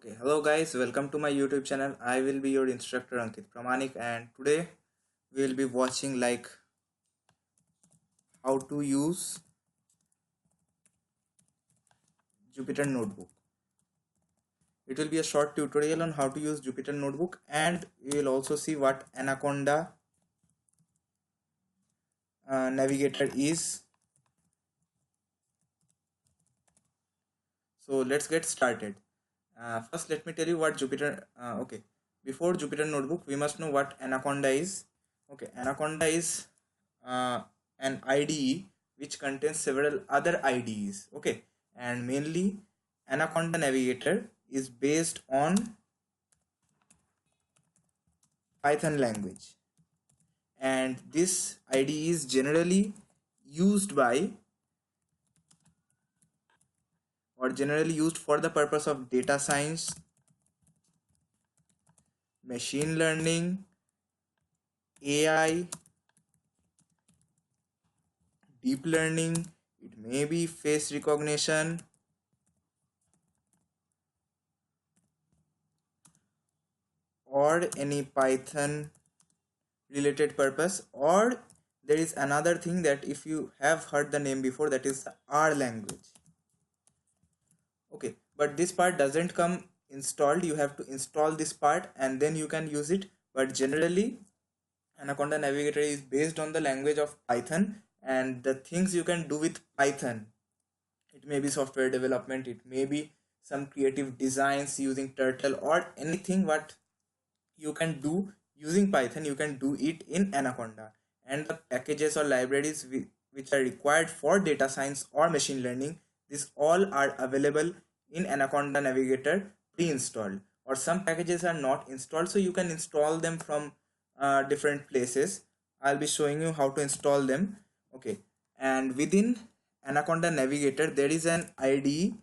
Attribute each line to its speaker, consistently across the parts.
Speaker 1: Okay, hello guys, welcome to my YouTube channel. I will be your instructor Ankit Pramanik, and today we will be watching how to use Jupyter Notebook. It will be a short tutorial on how to use Jupyter Notebook, and we will also see what Anaconda Navigator is. So let's get started. First, let me tell you what before Jupyter Notebook, we must know what Anaconda is. Okay, Anaconda is an IDE which contains several other IDEs. Okay, and mainly Anaconda Navigator is based on Python language, and this IDE is generally used by or generally used for the purpose of data science, machine learning, AI, deep learning. It may be face recognition, or any Python related purpose, or there is another thing that if you have heard the name before, that is the R language. Okay, but this part doesn't come installed. You have to install this part and then you can use it. But generally Anaconda Navigator is based on the language of Python, and the things you can do with Python, it may be software development, it may be some creative designs using Turtle, or anything what you can do using Python, you can do it in Anaconda. And the packages or libraries which are required for data science or machine learning, these all are available in Anaconda Navigator pre-installed, or some packages are not installed, so you can install them from different places. I'll be showing you how to install them. Okay, and within Anaconda Navigator there is an IDE.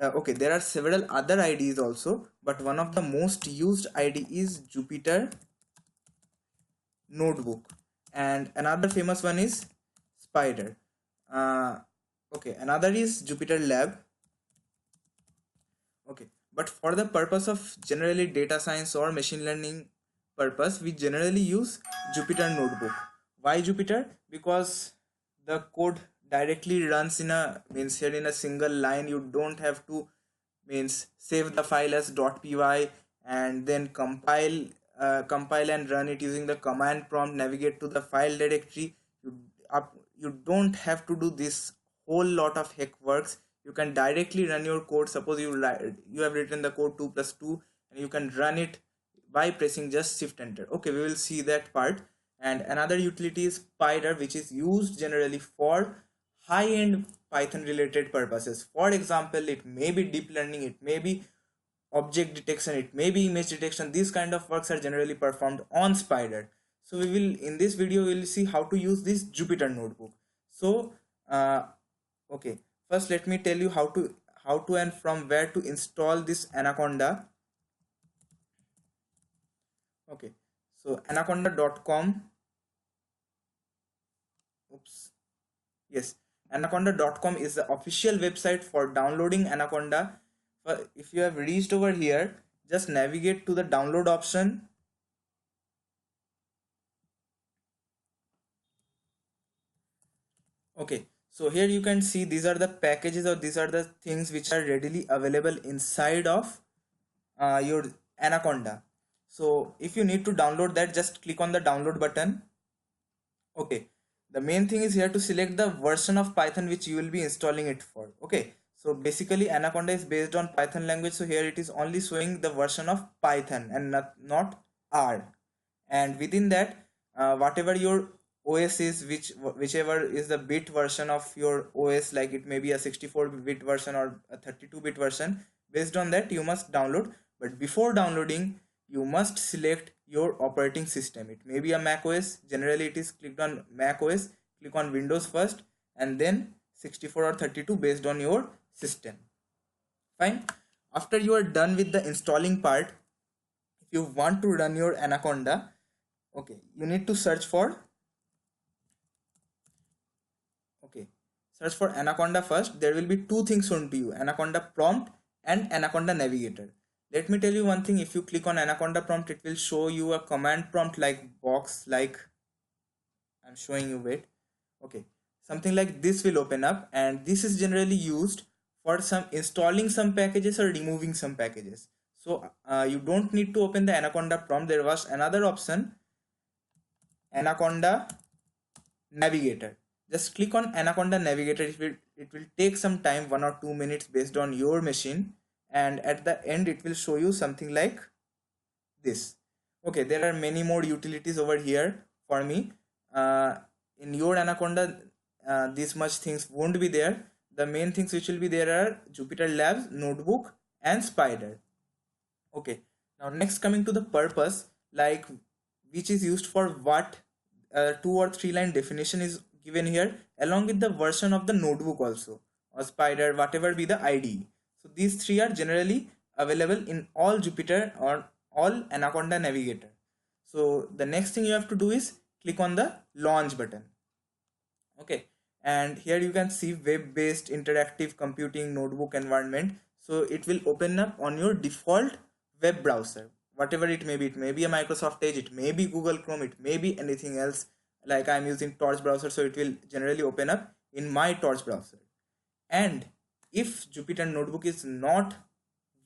Speaker 1: Okay, there are several other IDEs also, but one of the most used IDE is Jupyter Notebook, and another famous one is Spider. Uh, okay, another is Jupyter Lab. Okay, but for the purpose of generally data science or machine learning purpose, we generally use Jupyter Notebook. Why Jupyter? Because the code directly runs in a means here in a single line. You don't have to means save the file as .py and then compile and run it using the command prompt, navigate to the file directory. You don't have to do this whole lot of heck works. You can directly run your code. Suppose you have written the code 2 plus 2, and you can run it by pressing just shift enter. Okay, we will see that part. And another utility is Spider, which is used generally for high-end Python related purposes. For example, it may be deep learning, it may be object detection, it may be image detection. These kind of works are generally performed on Spider. So we will, in this video, we will see how to use this Jupyter Notebook. So okay, first let me tell you how to and from where to install this Anaconda. Okay, so anaconda.com. Oops. Yes, anaconda.com is the official website for downloading Anaconda. If you have reached over here, just navigate to the download option. Okay, so here you can see these are the packages, or these are the things which are readily available inside of your Anaconda. So if you need to download that, just click on the download button. Okay, the main thing is here to select the version of Python which you will be installing it for. Okay, so basically Anaconda is based on Python language, so here it is only showing the version of Python and not R. And within that, whatever your OS is, whichever is the bit version of your OS, like it may be a 64-bit version or a 32-bit version, based on that you must download. But before downloading, you must select your operating system. It may be a Mac OS. Generally it is clicked on Mac OS. Click on Windows first and then 64 or 32 based on your system. Fine. After you are done with the installing part, if you want to run your Anaconda, okay, you need to search for Anaconda first. There will be two things shown to you: Anaconda prompt and Anaconda Navigator. Let me tell you one thing, if you click on Anaconda prompt, it will show you a command prompt like box, like I'm showing you, wait. Okay, something like this will open up, and this is generally used for some installing some packages or removing some packages. So you don't need to open the Anaconda prompt. There was another option, Anaconda Navigator. Just click on Anaconda Navigator. It will take some time, 1 or 2 minutes based on your machine, and at the end it will show you something like this. Okay, there are many more utilities over here for me. In your Anaconda, this much things won't be there. The main things which will be there are Jupyter Labs, Notebook, and Spider. Okay, now next, coming to the purpose, like which is used for what, 2 or 3 line definition is given here, along with the version of the notebook also, or Spider, whatever be the IDE. So these three are generally available in all Jupyter or all Anaconda Navigator. So the next thing you have to do is click on the launch button. Okay, and here you can see web-based interactive computing notebook environment. So it will open up on your default web browser, whatever it may be. It may be a Microsoft Edge, it may be Google Chrome, it may be anything else. Like I'm using Torch browser, so it will generally open up in my Torch browser. And if Jupyter Notebook is not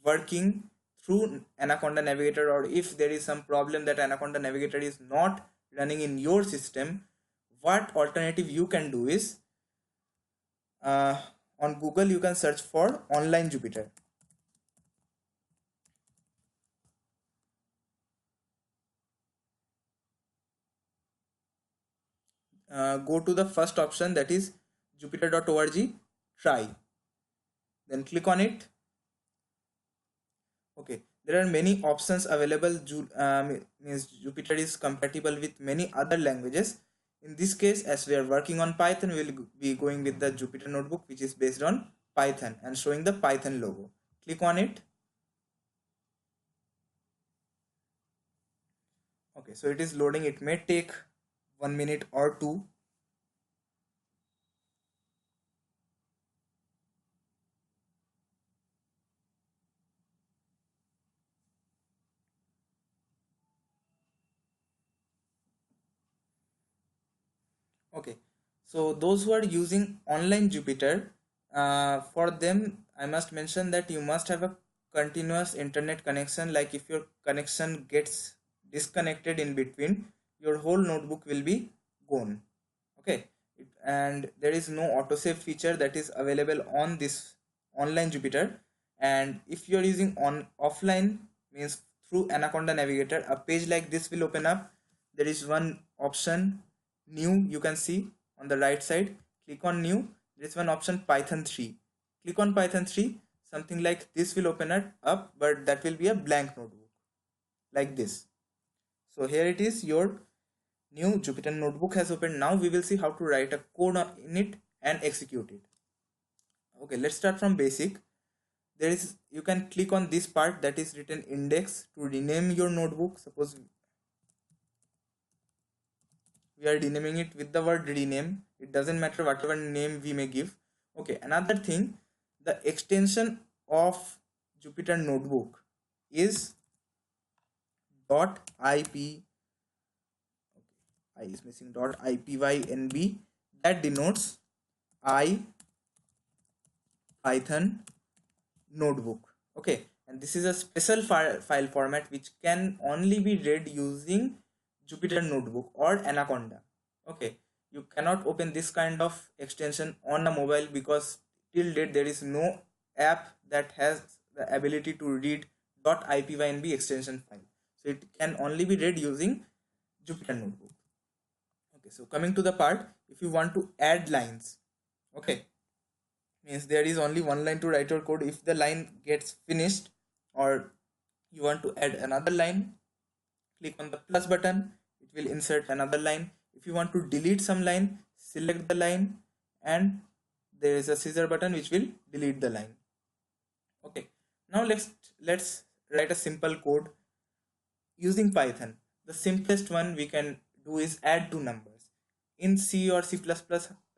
Speaker 1: working through Anaconda Navigator, or if there is some problem that Anaconda Navigator is not running in your system, what alternative you can do is, on Google you can search for online Jupyter. Go to the first option, that is jupyter.org, try, then click on it. Okay, there are many options available. Means Jupyter is compatible with many other languages. In this case, as we are working on Python, we will be going with the Jupyter Notebook, which is based on Python and showing the Python logo. Click on it. Okay, so it is loading. It may take 1 minute or two. Okay, so those who are using online Jupyter, for them I must mention that you must have a continuous internet connection. Like if your connection gets disconnected in between, your whole notebook will be gone. Okay, and there is no autosave feature that is available on this online Jupyter. And if you are using on offline, means through Anaconda Navigator, a page like this will open up. There is one option, new, you can see on the right side. Click on new. There is one option, Python 3. Click on Python 3. Something like this will open it up, but that will be a blank notebook like this. So here it is, your new Jupyter Notebook has opened. Now we will see how to write a code in it and execute it. Okay, let's start from basic. There is, you can click on this part that is written index to rename your notebook. Suppose we are renaming it with the word rename. It doesn't matter whatever name we may give. Okay, another thing, the extension of Jupyter Notebook is .ip. I is missing, .ipynb, that denotes I Python notebook. Okay, and this is a special file format which can only be read using Jupyter Notebook or Anaconda. Okay, you cannot open this kind of extension on a mobile because till date there is no app that has the ability to read .ipynb extension file. So it can only be read using Jupyter Notebook. Okay, so coming to the part, if you want to add lines, okay, means there is only one line to write your code. If the line gets finished or you want to add another line, click on the plus button, it will insert another line. If you want to delete some line, select the line and there is a scissor button which will delete the line. Okay, now let's write a simple code using Python. The simplest one we can do is add two numbers. In C or C++,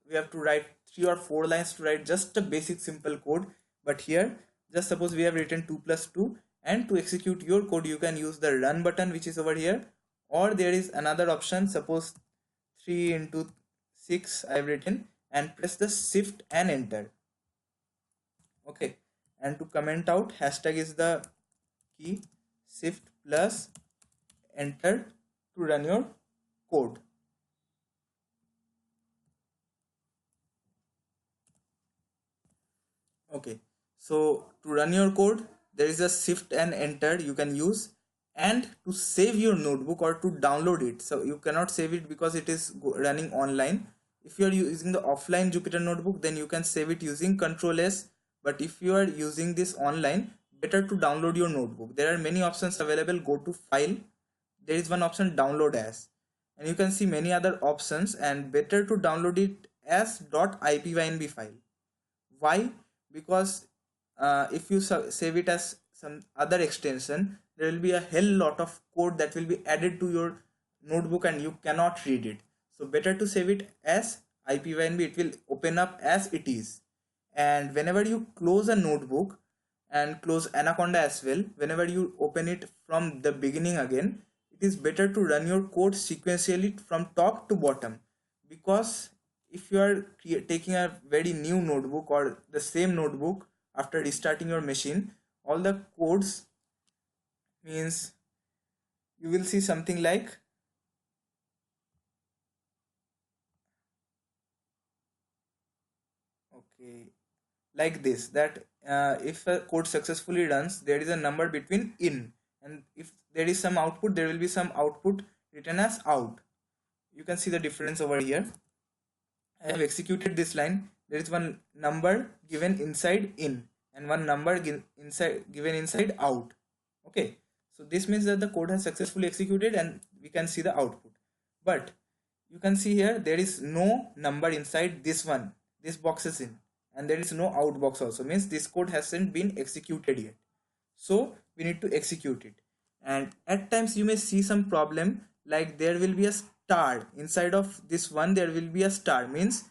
Speaker 1: we have to write 3 or 4 lines to write just a basic simple code. But here Just suppose we have written 2 plus 2, and to execute your code you can use the run button which is over here, or there is another option, suppose 3 into 6 I have written, and press the shift and enter. Okay, and to comment out, hashtag is the key, shift plus enter to run your code. Okay, so to run your code there is a shift and enter you can use, and to save your notebook or to download it, so you cannot save it because it is running online. If you are using the offline Jupyter Notebook, then you can save it using Control S, but if you are using this online, better to download your notebook. There are many options available. Go to file, there is one option download as, and you can see many other options, and better to download it as .ipynb file. Why? Because if you save it as some other extension, there will be a hell lot of code that will be added to your notebook and you cannot read it. So better to save it as ipynb. It will open up as it is, and whenever you close a notebook and close Anaconda as well, whenever you open it from the beginning again, it is better to run your code sequentially from top to bottom, because if you are taking a very new notebook or the same notebook after restarting your machine, all the codes means you will see something like, okay, like this, that if a code successfully runs, there is a number between in, and if there is some output, there will be some output written as out. You can see the difference over here. I have executed this line. There is one number given inside in and one number given inside out. Okay, so this means that the code has successfully executed and we can see the output. But you can see here there is no number inside this box is in, and there is no out box also, means this code hasn't been executed yet. So we need to execute it, and at times you may see some problem, like there will be a star inside of this one, there will be a star, means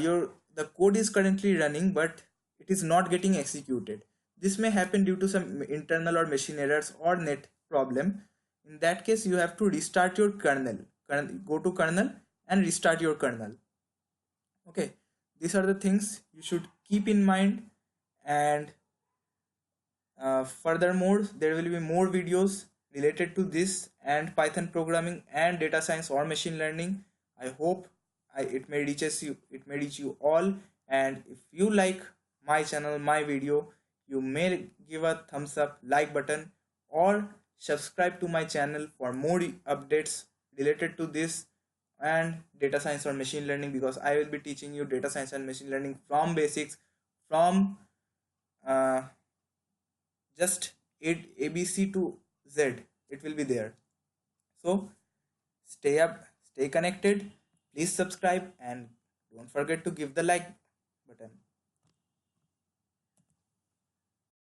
Speaker 1: your the code is currently running but it is not getting executed. This may happen due to some internal or machine errors or net problem. In that case you have to restart your kernel. Go to kernel and restart your kernel. Okay, these are the things you should keep in mind. And furthermore, there will be more videos related to this and Python programming and data science or machine learning. I hope it may reach you all. And if you like my channel, my video, you may give a thumbs up, like button, or subscribe to my channel for more updates related to this and data science or machine learning, because I will be teaching you data science and machine learning from basics, from uh, just ABC to Z. It will be there. So stay up, stay connected. Please subscribe and don't forget to give the like button.